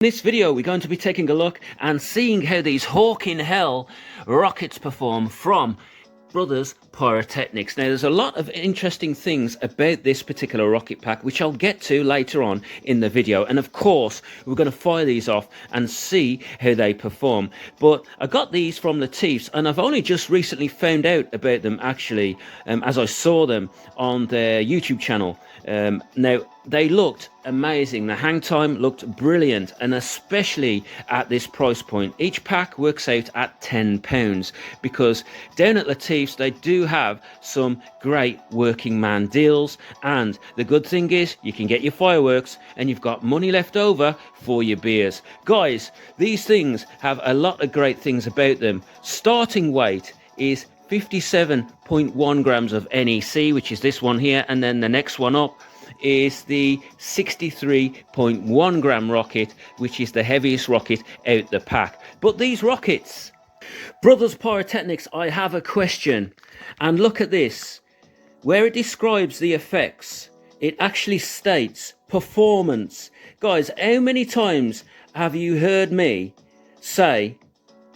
In this video, we're going to be taking a look and seeing how these Hawk in Hell rockets perform from Brothers Pyrotechnics. Now, there's a lot of interesting things about this particular rocket pack, which I'll get to later on in the video. And of course, we're going to fire these off and see how they perform. But I got these from Latif's, and I've only just recently found out about them, actually, as I saw them on their YouTube channel. Now, they looked amazing. The hang time looked brilliant, and especially at this price point. Each pack works out at £10 because down at Latif's they do have some great working man deals, and the good thing is you can get your fireworks and you've got money left over for your beers. Guys, these things have a lot of great things about them. Starting weight is 57.1 grams of NEC, which is this one here, and then the next one up is the 63.1 gram rocket, which is the heaviest rocket out the pack. But these rockets, Brothers Pyrotechnics, I have a question, and look at this. Where it describes the effects, it actually states performance. Guys, how many times have you heard me say,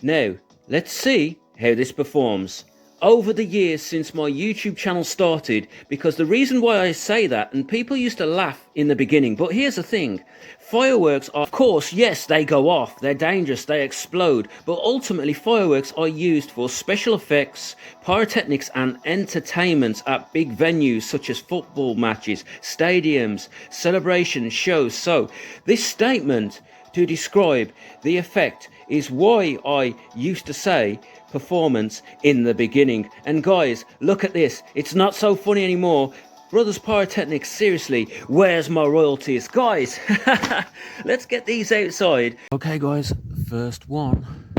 now let's see how this performs? Over the years since my YouTube channel started, because the reason why I say that, and people used to laugh in the beginning, but here's the thing, fireworks are, of course, yes, they go off, they're dangerous, they explode, but ultimately fireworks are used for special effects, pyrotechnics and entertainment at big venues such as football matches, stadiums, celebrations, shows. So this statement to describe the effect is why I used to say performance in the beginning. And guys, look at this, it's not so funny anymore. Brothers Pyrotechnics, seriously, where's my royalties? Guys, let's get these outside. Okay guys, first one.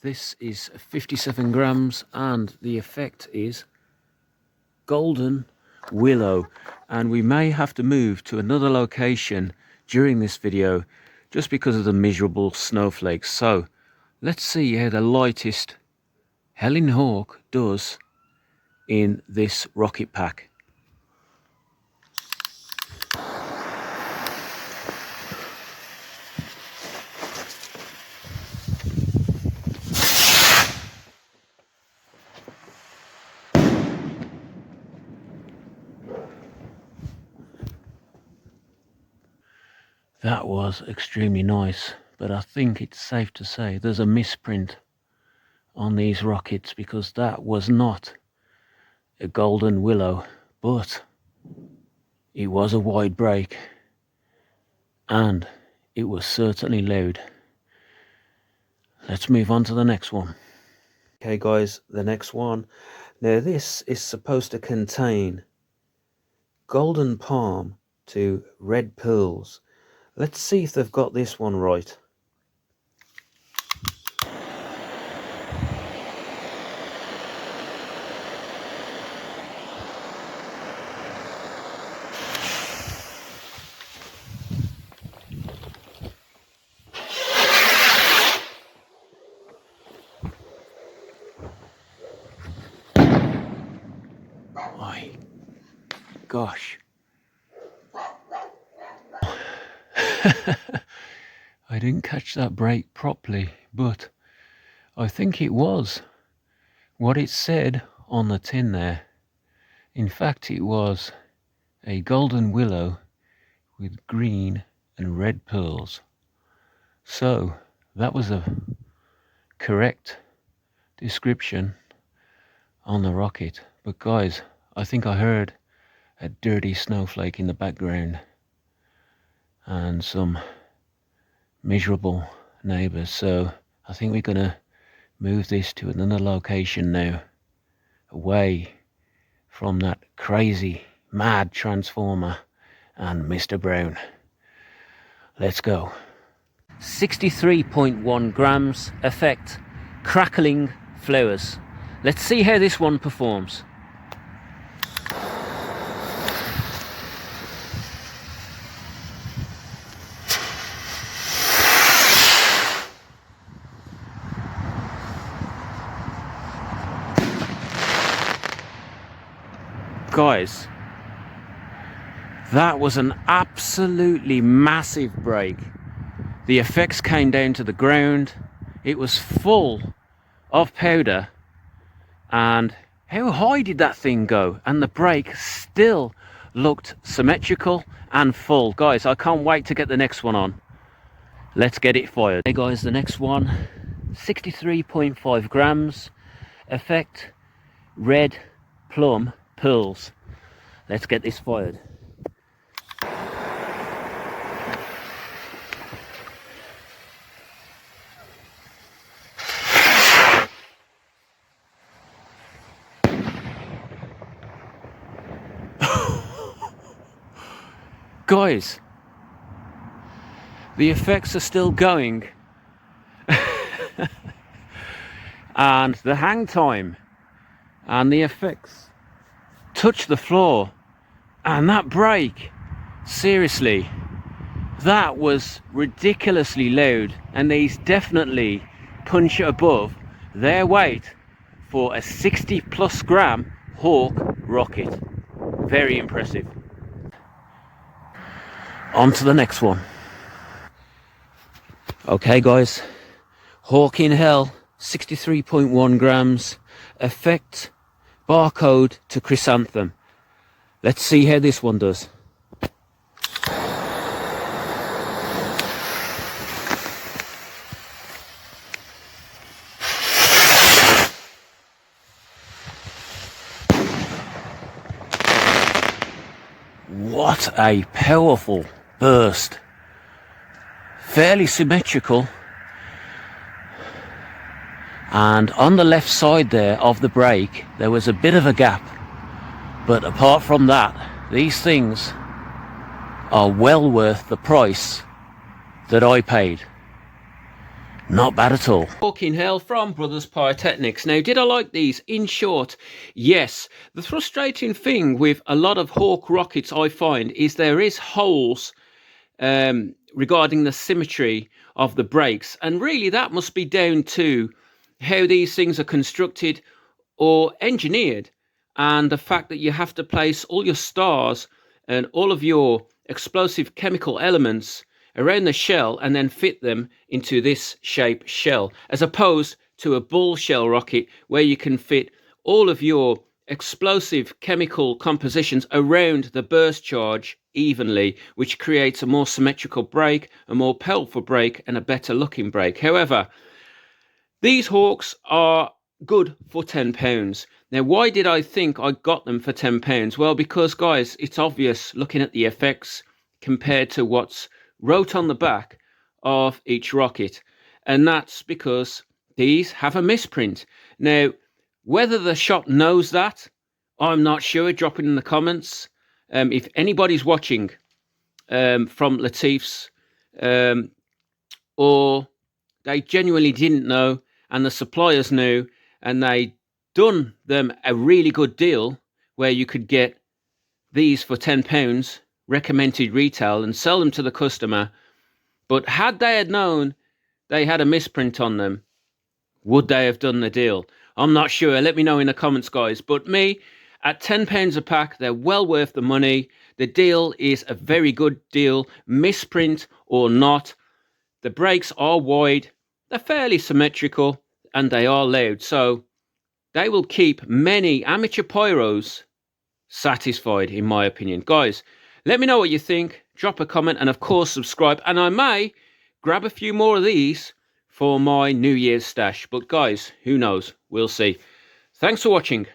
This is 57 grams and the effect is Golden Willow, and we may have to move to another location during this video just because of the miserable snowflakes. So let's see how the lightest Helen Hawk does in this rocket pack. That was extremely nice, but I think it's safe to say there's a misprint on these rockets, because that was not a Golden Willow, but it was a wide break and it was certainly loud. Let's move on to the next one. Okay guys, the next one. Now this is supposed to contain golden palm to red pearls. Let's see if they've got this one right. My gosh. I didn't catch that break properly, but I think it was what it said on the tin there. In fact, it was a Golden Willow with green and red pearls. So that was a correct description on the rocket. But guys, I think I heard a dirty snowflake in the background and some miserable neighbors. So I think we're gonna move this to another location now, away from that crazy mad transformer and Mr. Brown. Let's go. 63.1 grams effect, crackling flowers. Let's see how this one performs. Guys, that was an absolutely massive break. The effects came down to the ground. It was full of powder. And how high did that thing go? And the brake still looked symmetrical and full. Guys, I can't wait to get the next one on. Let's get it fired. Hey guys, the next one, 63.5 grams. Effect red plum pearls. Let's get this fired. Guys, the effects are still going. And the hang time and the effects touch the floor. And that brake, seriously, that was ridiculously loud. And these definitely punch above their weight for a 60+ gram Hawk rocket. Very impressive. On to the next one. Okay guys, Hawk in Hell, 63.1 grams. Effect barcode to chrysanthemum. Let's see how this one does. What a powerful burst. Fairly symmetrical. And on the left side there of the brake, there was a bit of a gap. But apart from that, these things are well worth the price that I paid. Not bad at all. Hawk in Hell from Brothers Pyrotechnics. Now, did I like these? In short, yes. The frustrating thing with a lot of Hawk rockets I find is there is holes regarding the symmetry of the brakes. And really that must be down to how these things are constructed or engineered. And the fact that you have to place all your stars and all of your explosive chemical elements around the shell and then fit them into this shape shell, as opposed to a bull shell rocket where you can fit all of your explosive chemical compositions around the burst charge evenly, which creates a more symmetrical brake, a more powerful brake, and a better looking brake. However, these Hawks are good for £10. Now, why did I think I got them for £10? Well, because guys, it's obvious looking at the effects compared to what's wrote on the back of each rocket, and that's because these have a misprint. Now, whether the shop knows that, I'm not sure. Drop it in the comments. If anybody's watching from Latif's, or they genuinely didn't know and the suppliers knew and they done them a really good deal where you could get these for £10 recommended retail and sell them to the customer. But had they had known they had a misprint on them, would they have done the deal? I'm not sure. Let me know in the comments, guys. But me, at £10 a pack, they're well worth the money. The deal is a very good deal, misprint or not. The brakes are wide, they're fairly symmetrical, and they are loud. So they will keep many amateur pyros satisfied, in my opinion. Guys, let me know what you think. Drop a comment and, of course, subscribe. And I may grab a few more of these for my New Year's stash. But, guys, who knows? We'll see. Thanks for watching.